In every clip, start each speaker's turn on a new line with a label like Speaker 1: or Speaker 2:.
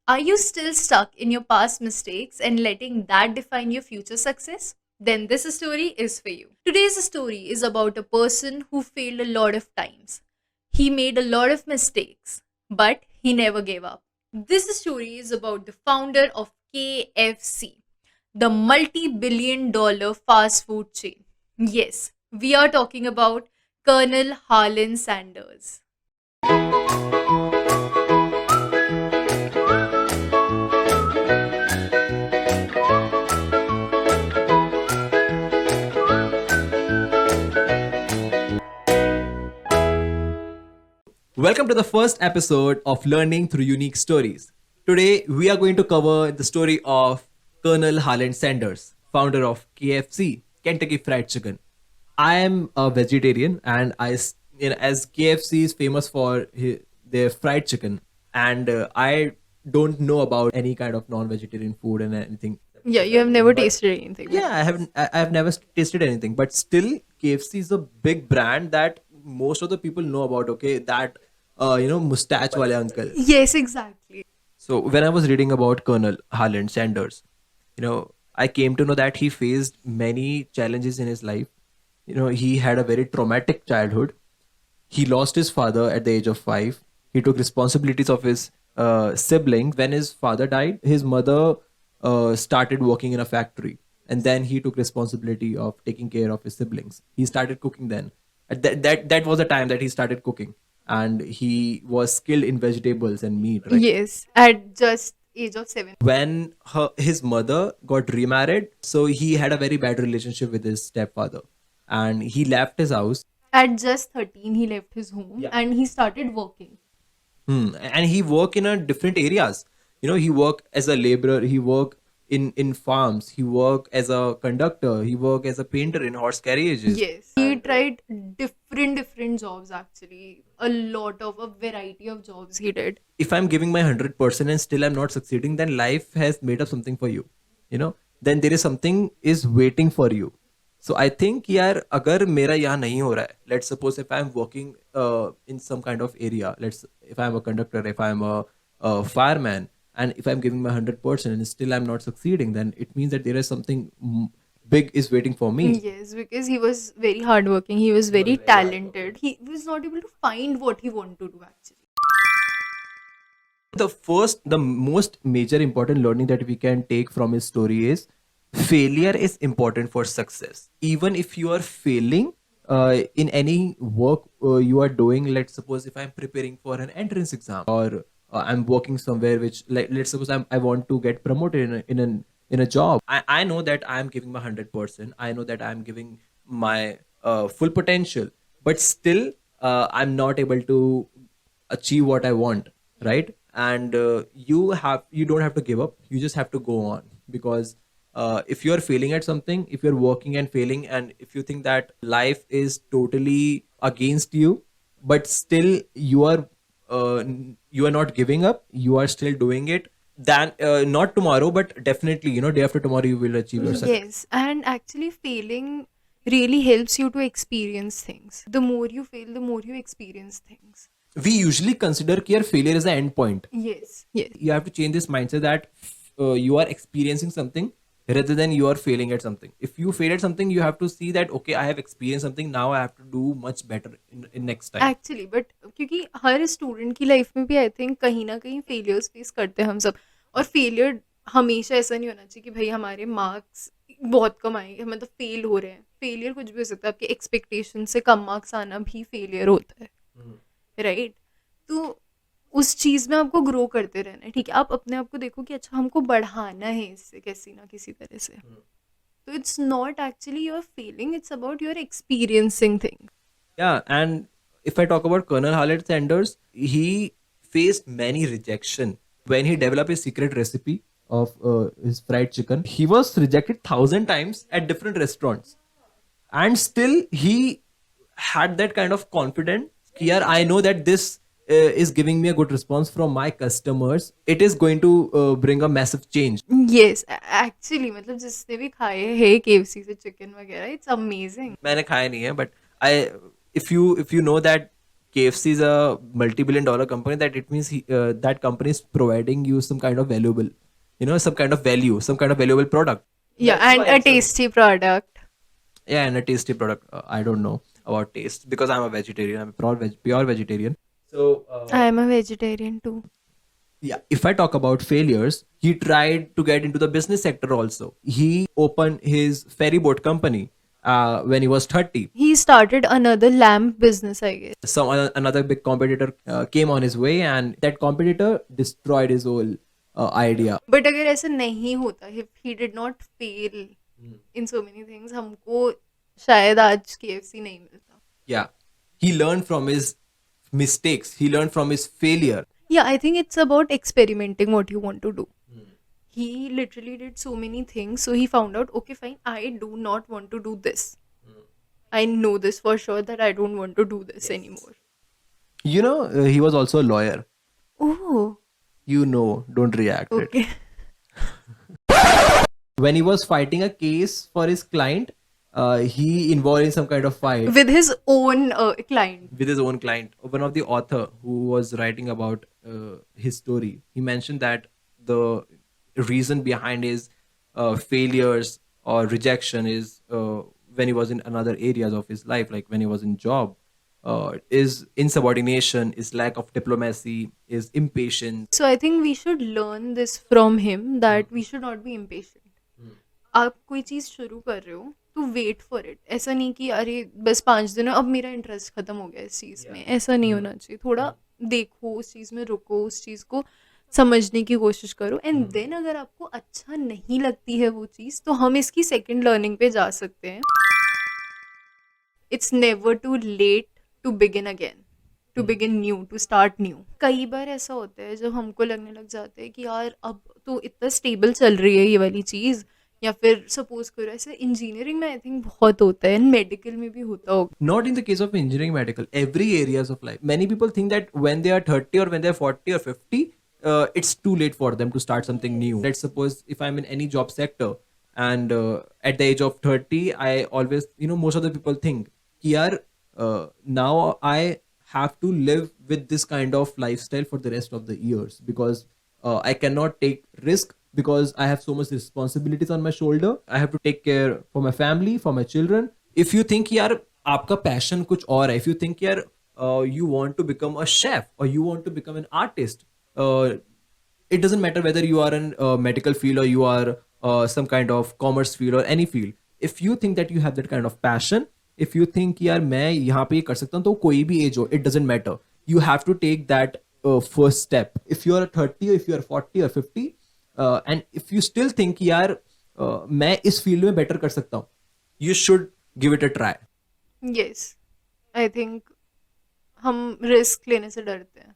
Speaker 1: Are you still stuck in your past mistakes and letting that define your future success? Then this story is for you. Today's story is about a person who failed a lot of times. He made a lot of mistakes, but he never gave up. This story is about the founder of KFC, the multi-billion-dollar fast food chain. Yes, we are talking about Colonel Harland Sanders.
Speaker 2: Welcome to the first episode of Learning Through Unique Stories. Today, we are going to cover the story of Colonel Harland Sanders, founder of KFC, Kentucky Fried Chicken. I am a vegetarian, and as KFC is famous for their fried chicken, and I don't know about any kind of non-vegetarian food and anything.
Speaker 1: Yeah, you have never tasted anything.
Speaker 2: Yeah, I have never tasted anything, but still KFC is a big brand that most of the people know about. Okay, that mustache wale uncle.
Speaker 1: Yes, exactly.
Speaker 2: So when I was reading about Colonel Harland Sanders, I came to know that he faced many challenges in his life. He had a very traumatic childhood. He lost his father at the age of 5. He took responsibilities of his siblings. When his father died, his mother started working in a factory. And then he took responsibility of taking care of his siblings. He started cooking then. That was the time that he started cooking. And he was skilled in vegetables and meat, right?
Speaker 1: Yes, at just age of 7.
Speaker 2: When his mother got remarried, so he had a very bad relationship with his stepfather. And he left his house.
Speaker 1: At just 13, he left his home and he started working.
Speaker 2: And he work in a different areas. He work as a laborer. He work in farms. He work as a conductor. He work as a painter in horse carriages.
Speaker 1: Yes, he tried different jobs actually. A variety of jobs he did.
Speaker 2: If I'm giving my 100% and still I'm not succeeding, then life has made up something for you. Then there is something is waiting for you. So I think यार अगर मेरा यहाँ नहीं हो रहा है, let's suppose if I'm working in some kind of area, if I'm a conductor, if I'm a fireman, and if I'm giving my 100% and still I'm not succeeding, then it means that there is something big is waiting for me.
Speaker 1: Yes, because he was very hardworking, he was very talented. He was not able to find what he wanted to do actually.
Speaker 2: The most major important learning that we can take from his story is failure is important for success. Even if you are failing in any work you are doing, let's suppose if I'm preparing for an entrance exam, or I'm working somewhere which, like, let's suppose I want to get promoted in a job. I know that I'm giving my 100%. I know that I'm giving my full potential, but still I'm not able to achieve what I want, right? And you don't have to give up. You just have to go on, because if you're failing at something, if you're working and failing, and if you think that life is totally against you, but still you are not giving up, you are still doing it, then not tomorrow, but definitely, day after tomorrow, you will achieve your success.
Speaker 1: Yes, and actually failing really helps you to experience things. The more you fail, the more you experience things.
Speaker 2: We usually consider कि failure is the end point.
Speaker 1: Yes, yes.
Speaker 2: You have to change this mindset that you are experiencing something rather than you are failing at something. If you fail at something, you have to see that, okay, I have experienced something, now I have to do much better in next time.
Speaker 1: Actually but क्योंकि हर student की life में भी I think कहीं ना कहीं failures face करते हैं हम सब. और फेलियर हमेशा ऐसा नहीं होना चाहिए कि भाई हमारे मार्क्स बहुत कम आएंगे, मतलब फेल हो रहे हैं. फेलियर कुछ भी हो सकता है, आपके एक्सपेक्टेशन से कम मार्क्स आना भी फेलियर होता है, राइट? तो उस चीज़ में आपको ग्रो करते रहना है, ठीक है? आप अपने आप को देखो कि अच्छा हमको बढ़ाना है इससे किसी ना किसी तरह से. तो it's not actually your feeling, it's about your experiencing thing.
Speaker 2: Yeah, and if I talk about Colonel Harland Sanders, he faced many rejection when he developed his secret recipe of his fried chicken. He was rejected 1,000 times at different restaurants, and still he had that kind of confidence. Here, I know that this is giving me a good response from my customers. It is going to bring a massive change.
Speaker 1: Yes actually मतलब जिसने भी खाए है KFC से chicken वगैरह, it's amazing.
Speaker 2: मैंने खाया नहीं है, but I if you know that KFC is a multi-billion dollar company, that it means that company is providing you some kind of valuable, some kind of value, some kind of valuable product.
Speaker 1: Yeah,
Speaker 2: That's
Speaker 1: and
Speaker 2: why
Speaker 1: a
Speaker 2: it's a,
Speaker 1: tasty product.
Speaker 2: yeah, and a tasty product. I don't know about taste because I'm a vegetarian. I'm a pure vegetarian. So
Speaker 1: I am a vegetarian too.
Speaker 2: yeah, if I talk about failures, he tried to get into the business sector also. He opened his ferry boat company when he was 30.
Speaker 1: He started another lamp business, I guess.
Speaker 2: Some another big competitor came on his way, and that competitor destroyed his whole idea.
Speaker 1: But अगर ऐसा नहीं होता, if he did not fail in so many things, हमको शायद आज KFC नहीं मिलता.
Speaker 2: Yeah, he learned from his mistakes, he learned from his failure.
Speaker 1: Yeah, I think it's about experimenting what you want to do. He literally did so many things, so he found out, okay, fine, I do not want to do this. I know this for sure that I don't want to do this anymore.
Speaker 2: He was also a lawyer.
Speaker 1: Oh,
Speaker 2: Don't react.
Speaker 1: okay.
Speaker 2: When he was fighting a case for his client, he involved in some kind of fight
Speaker 1: With his own client.
Speaker 2: with his own client. One of the author who was writing about his story, he mentioned that the reason behind his failures or rejection is when he was in another areas of his life, like when he was in job, is insubordination, is lack of diplomacy, is impatience.
Speaker 1: So I think we should learn this from him that we should not be impatient. आप कोई चीज़ शुरू कर रहे हो तो wait for it. ऐसा नहीं कि अरे बस 5 दिन अब मेरा इंटरेस्ट खत्म हो गया इस चीज़ में. ऐसा नहीं होना चाहिए. थोड़ा देखो, उस चीज़ में रुको, उस चीज़ को समझने की कोशिश करो, एंड देन अगर आपको अच्छा नहीं लगती है वो चीज़, तो हम इसकी सेकंड लर्निंग पे जा सकते हैं. It's never too late to begin again, to begin new, to start new. कई बार ऐसा होता है जब हमको लगने लग जाता है कि यार अब तो इतना स्टेबल चल रही है ये वाली चीज़, या फिर सपोज करो ऐसे इंजीनियरिंग में आई थिंक बहुत होता है, मेडिकल में भी होता होगा.
Speaker 2: Not in the case of engineering, medical, every areas of life. Many people think that when they are 30 or when they are 40 or 50, it's too late for them to start something new. Let's suppose if I'm in any job sector and at the age of 30, I always, most of the people think, yaar, now I have to live with this kind of lifestyle for the rest of the years because I cannot take risk because I have so much responsibilities on my shoulder. I have to take care for my family, for my children. If you think यार आपका passion कुछ और है, if you think यार you want to become a chef or you want to become an artist, it doesn't matter whether you are in medical field or you are some kind of commerce field or any field. If you think that you have that kind of passion, if you think यार मैं यहाँ पे ये कर सकता हूँ, तो कोई भी age हो, it doesn't matter. You have to take that first step. If you are 30 or if you are 40 or 50, and if you still think यार मैं इस फील्ड में बेटर कर सकता हूँ, you should give it a try.
Speaker 1: Yes, I think हम risk लेने से डरते हैं,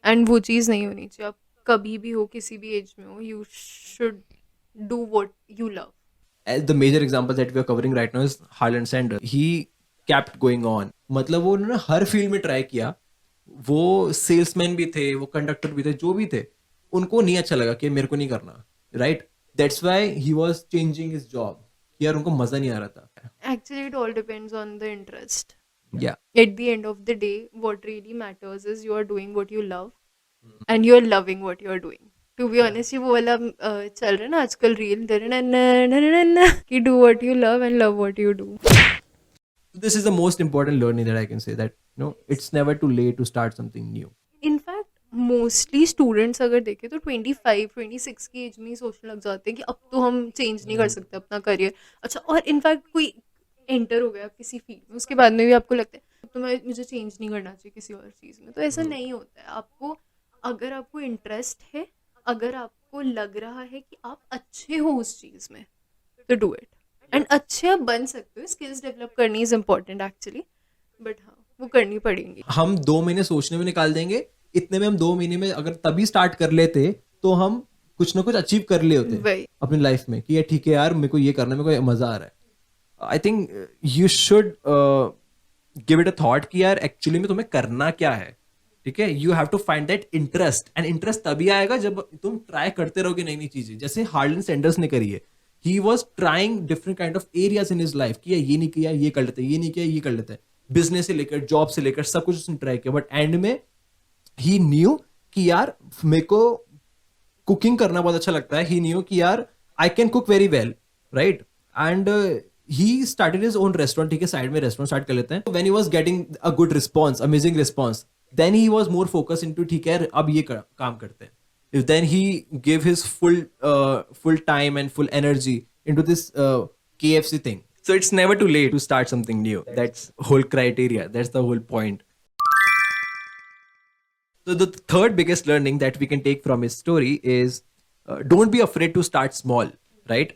Speaker 1: एंड वो चीज़ नहीं होनी चाहिए. आप कभी भी हो, किसी भी एज में हो, you should do what you love.
Speaker 2: The major example that we are covering right now is Harland Sanders. He kept going on. मतलब वो उन्होंने हर फील्ड में ट्राई किया. वो सेल्समैन भी थे, वो कंडक्टर भी थे, जो भी थे, उनको नहीं अच्छा लगा कि मेरे को नहीं करना, right? That's why he was changing his job. यार उनको मजा नहीं आ रहा था.
Speaker 1: Actually, it all depends on the interest.
Speaker 2: Yeah.
Speaker 1: At the end of the day, what really matters is you are doing what you love and you are loving what you are doing. To be honest, ये वो वाला चल रहा है ना आजकल reel, कि do what you love and love what you do.
Speaker 2: This is the most important learning that I can say, that it's never too late to start something new.
Speaker 1: In fact mostly students अगर देखें तो 25-26 की as में ही सोचने लग जाते हैं कि अब तो हम चेंज नहीं कर सकते अपना करियर. अच्छा, और इनफैक्ट कोई एंटर हो गया किसी फील्ड में, उसके बाद में भी आपको लगता है अब तो मुझे चेंज नहीं करना चाहिए किसी और चीज़ में. तो ऐसा नहीं होता है. आपको अगर आपको इंटरेस्ट है, अगर आपको लग रहा है कि आप अच्छे हो उस चीज़ में, तो डू इट. एंड अच्छे आप बन सकते हो. स्किल्स डेवलप करनी इज़ इम्पॉर्टेंट एक्चुअली, बट हाँ, वो करनी पड़ेंगी.
Speaker 2: हम 2 महीने सोचने में निकाल देंगे, इतने में हम 2 महीने में अगर तभी स्टार्ट कर लेते तो हम कुछ ना कुछ अचीव कर ले होते अपनी लाइफ में कि ये ठीक है यार, मेरे को ये करने में कोई मजा आ रहा है. I think you should give it a thought कि यार एक्चुअली में तुम्हें करना क्या है. ठीक है, you have to find that interest, and interest तभी आएगा जब तुम ट्राई करते रहोगे नई नई चीजें, जैसे हार्लैंड सैंडर्स ने करी है. He was trying different kind of areas in his life कि ये नहीं किया, ये कर लेते हैं, ये नहीं किया, ये कर लेते हैं. बिजनेस से लेकर जॉब से लेकर सब कुछ उसने ट्राई किया, बट एंड में ही न्यू कि यार मेरे को कुकिंग करना बहुत अच्छा लगता है. ही न्यू कि यार I can cook very well, right. And he started his own restaurant. ठीक है, साइड में रेस्टोरेंट स्टार्ट कर लेते हैं. When he was getting a good response, amazing response, then he was more focus into ठीक है अब ये काम करते हैं. Then he gave his full time and full energy into this KFC thing. So it's never too late to start something new. That's whole criteria. That's the whole point. So the third biggest learning that we can take from his story is don't be afraid to start small, right?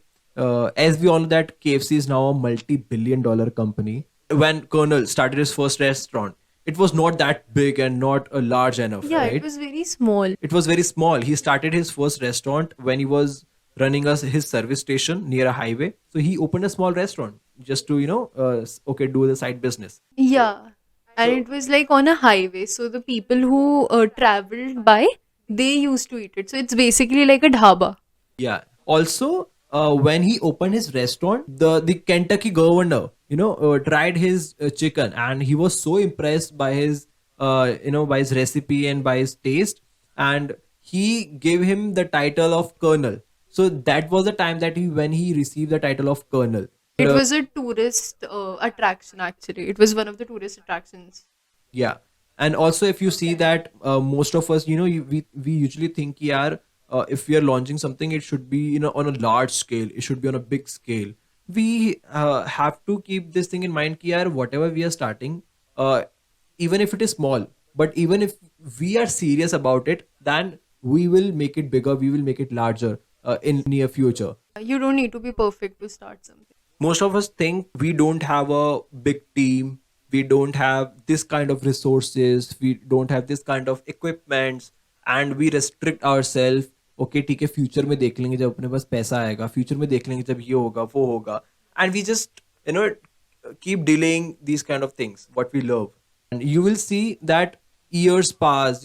Speaker 2: As we all know that KFC is now a multi-billion dollar company. When Colonel started his first restaurant, it was not that big and not large enough,
Speaker 1: Yeah, it
Speaker 2: right?
Speaker 1: was very small.
Speaker 2: It was very small. He started his first restaurant when he was running his service station near a highway. So he opened a small restaurant just to, okay, do the side business.
Speaker 1: Yeah, and
Speaker 2: So
Speaker 1: it was like on a highway, so the people who traveled by, they used to eat it. So it's basically like a dhaba.
Speaker 2: yeah. Also, when he opened his restaurant, the Kentucky governor, tried his chicken, and he was so impressed by his, by his recipe and by his taste, and he gave him the title of colonel. So that was the time that when he received the title of colonel.
Speaker 1: It was a tourist attraction actually. It was one of the tourist attractions.
Speaker 2: Yeah, and also if you see that most of us, we usually think, yeah, if we are launching something, it should be on a large scale. It should be on a big scale. We have to keep this thing in mind, कि यार whatever we are starting, even if it is small, but even if we are serious about it, then we will make it bigger. We will make it larger in near future.
Speaker 1: You don't need to be perfect to start something.
Speaker 2: Most of us think we don't have a big team, we don't have this kind of resources, we don't have this kind of equipments, and we restrict ourselves. Okay, ठीक है, future में देख लेंगे जब अपने पास पैसा आएगा, future में देख लेंगे जब ये होगा वो होगा, and we just keep delaying these kind of things what we love. And you will see that years pass,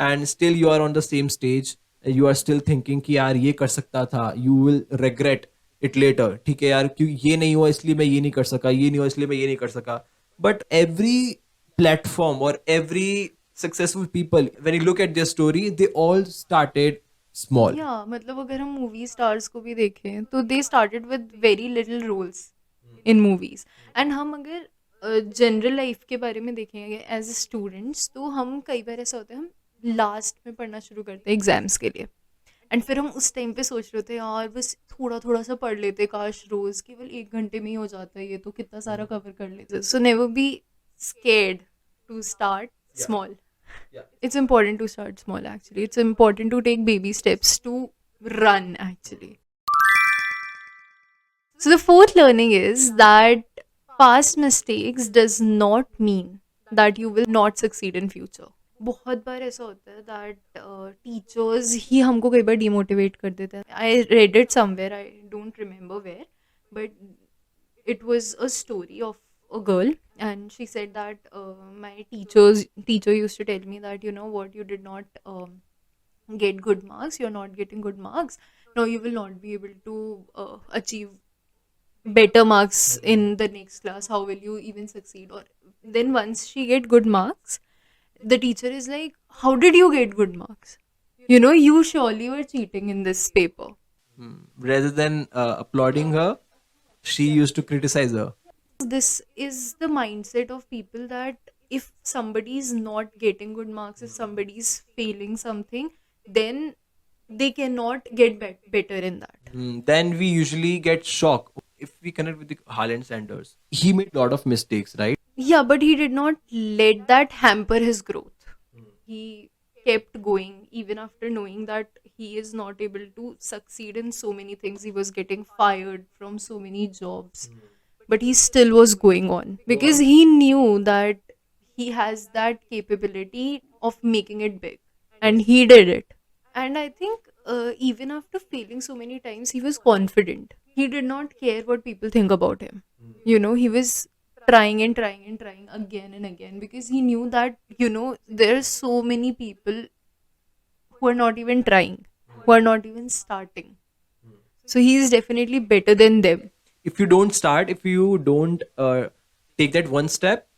Speaker 2: and still you are on the same stage. You are still thinking कि यार ये कर सकता था. You will regret it later. ठीक है यार, क्यों ये नहीं हुआ इसलिए मैं ये नहीं कर सका, ये नहीं हुआ इसलिए मैं ये नहीं कर सका. But every platform or every successful people, when you look at their story, they all started small.
Speaker 1: Yeah, मतलब अगर हम मूवी स्टार्स को भी देखें तो they started with very little roles in movies. And हम अगर जनरल लाइफ के बारे में देखेंगे एज स्टूडेंट्स, तो हम कई बार ऐसा होता है हम लास्ट में पढ़ना शुरू करते हैं एग्जाम्स के लिए. एंड फिर हम उस टाइम पे सोच रहे थे यार बस थोड़ा थोड़ा सा पढ़ लेते, काश रोज केवल 1 घंटे में ही हो जाता है, ये तो कितना सारा कवर कर लेते. So never be scared to start small. It's important to start small actually. It's important to take baby steps to run actually. So the fourth learning is that past mistakes does not mean that you will not succeed in future. बहुत बार ऐसा होता है that teachers ही हमको कई बार demotivate कर देते हैं. I read it somewhere, I don't remember where, but it was a story of a girl, and she said that my teacher used to tell me that, you know what, you did not get good marks, you're not getting good marks, now you will not be able to achieve better marks in the next class, how will you even succeed? Or then once she get good marks, the teacher is like, how did you get good marks? You know, you surely were cheating in this paper.
Speaker 2: Rather than applauding her, she used to criticize her.
Speaker 1: This is the mindset of people that if somebody is not getting good marks, if somebody is failing something, then they cannot get better in that.
Speaker 2: Then we usually get shocked. If we connect with the Harland Sanders, he made a lot of mistakes, right?
Speaker 1: Yeah, but he did not let that hamper his growth. He kept going even after knowing that he is not able to succeed in so many things. He was getting fired from so many jobs, but he still was going on because he knew that he has that capability of making it big, and he did it. And I think even after failing so many times, he was confident. He did not care what people think about him. You know, he was trying and trying and trying again and again because he knew that, you know, there are so many people who are not even trying, who are not even starting. So he is definitely better than them.
Speaker 2: If you don't start, if you don't take that one step,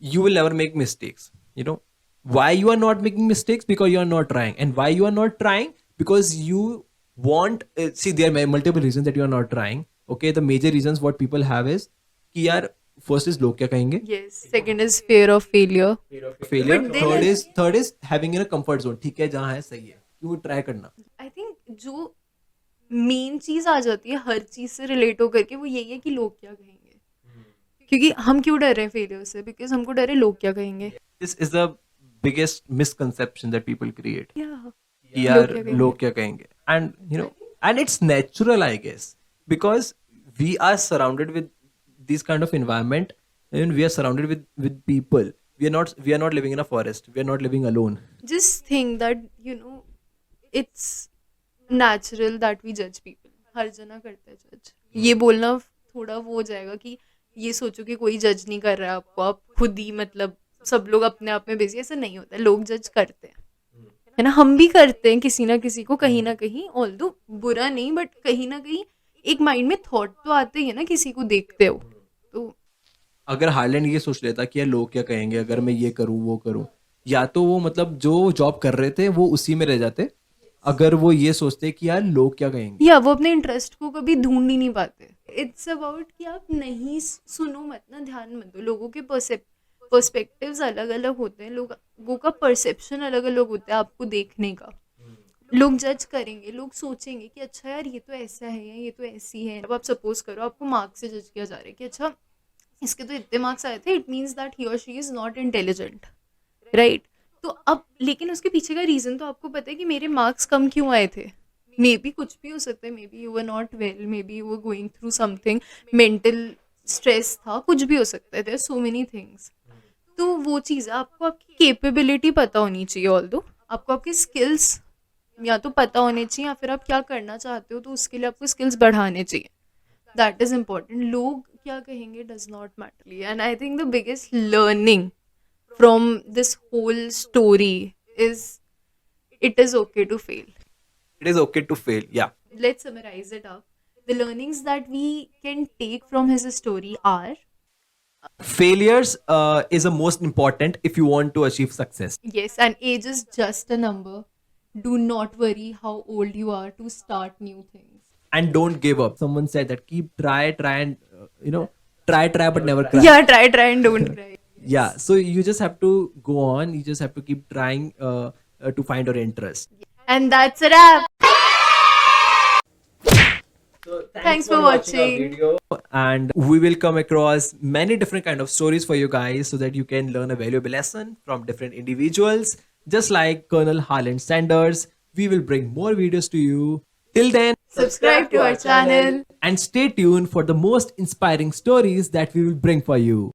Speaker 2: you will never make mistakes. You know why you are not making mistakes? Because you are not trying. And why you are not trying? Because you want, see, there are multiple reasons that you are not trying. Okay, the major reasons what people have is कि यार, first is लोग क्या कहेंगे,
Speaker 1: Yes. Second is fear of failure.
Speaker 2: failure.
Speaker 1: But then
Speaker 2: Third is having in a comfort zone. ठीक है, जहाँ है सही है, क्यों ट्राई करना.
Speaker 1: I think जो मेन चीज आ जाती है हर चीज से रिलेट होकर के, वो यही है कि लोग क्या कहेंगे. क्योंकि हम क्यों डर रहे हैं फेलियर से? बिकॉज हमको डर है लोग क्या कहेंगे.
Speaker 2: This is the biggest misconception that people create.
Speaker 1: Yeah.
Speaker 2: कि
Speaker 1: लोग
Speaker 2: यार
Speaker 1: क्या कहेंगे.
Speaker 2: लोग क्या कहेंगे. And it's natural, I guess, because we are surrounded with this kind of environment, and we are surrounded with people. We are not living in a forest. We are not living alone.
Speaker 1: Just think that it's natural that we judge people. हर जना करता है जज. ये बोलना थोड़ा वो हो जाएगा कि ये सोचो कि कोई जज नहीं कर रहा है आपको, आप खुद ही मतलब सब लोग अपने आप में बिजी. ऐसा नहीं होता है, लोग जज करते हैं, है ना. हम भी करते हैं किसी ना किसी को कहीं ना कहीं, ऑल्दो बुरा नहीं, बट कहीं ना कहीं एक माइंड में थॉट तो आते ही है ना किसी को देखते हो तो.
Speaker 2: अगर हार्लैंड ये सोच लेता कि यार लोग क्या कहेंगे अगर मैं ये करूं वो करूं, या तो वो मतलब जो जॉब कर रहे थे वो उसी में रह जाते. अगर वो ये सोचते कि यार लोग क्या कहेंगे,
Speaker 1: या वो अपने इंटरेस्ट को कभी ढूंढ ही नहीं पाते. इट्स अबाउट कि आप नहीं सुनो मत ना, ध्यान मत दो. लोगों के पर्सपेक्टिव्स अलग अलग होते हैं, लोगों का परसेप्शन अलग अलग होता है आपको देखने का. लोग जज करेंगे, लोग सोचेंगे कि अच्छा यार ये तो ऐसा है या ये तो ऐसी है. अब आप सपोज करो आपको मार्क्स से जज किया जा रहा है कि अच्छा इसके तो इतने मार्क्स आए थे, इट मीन्स दैट ही और she is not intelligent, right. तो अब लेकिन उसके पीछे का रीज़न तो आपको पता है कि मेरे मार्क्स कम क्यों आए थे. मे बी कुछ भी हो सकता है, maybe you were not well, maybe you were going through something, mental stress था, कुछ भी हो सकता है. There so many things. तो वो चीज़ है, आपको आपकी कैपेबिलिटी पता होनी चाहिए. ऑल्दो आपको आपकी स्किल्स या तो पता होने चाहिए, या फिर आप क्या करना चाहते हो तो उसके लिए आपको स्किल्स बढ़ाने चाहिए. That is important. लोग क्या कहेंगे does not matter. And I think the biggest learning from this whole story is it is okay to fail.
Speaker 2: it is okay to fail. Yeah.
Speaker 1: Let's summarize it up. The learnings that we can take from his story are:
Speaker 2: Failures is the most important if you want to achieve success.
Speaker 1: yes, and age is just a number. Do not worry how old you are to start new things.
Speaker 2: And don't give up. Someone said that keep try and try but never cry.
Speaker 1: Yeah, try and don't cry.
Speaker 2: Yeah, so you just have to go on, you just have to keep trying to find your interest.
Speaker 1: And that's a wrap.
Speaker 2: So
Speaker 1: Thanks for watching
Speaker 2: our video, and we will come across many different kind of stories for you guys so that you can learn a valuable lesson from different individuals, just like Colonel Harland Sanders. We will bring more videos to you. Till then,
Speaker 1: subscribe to our channel
Speaker 2: and stay tuned for the most inspiring stories that we will bring for you.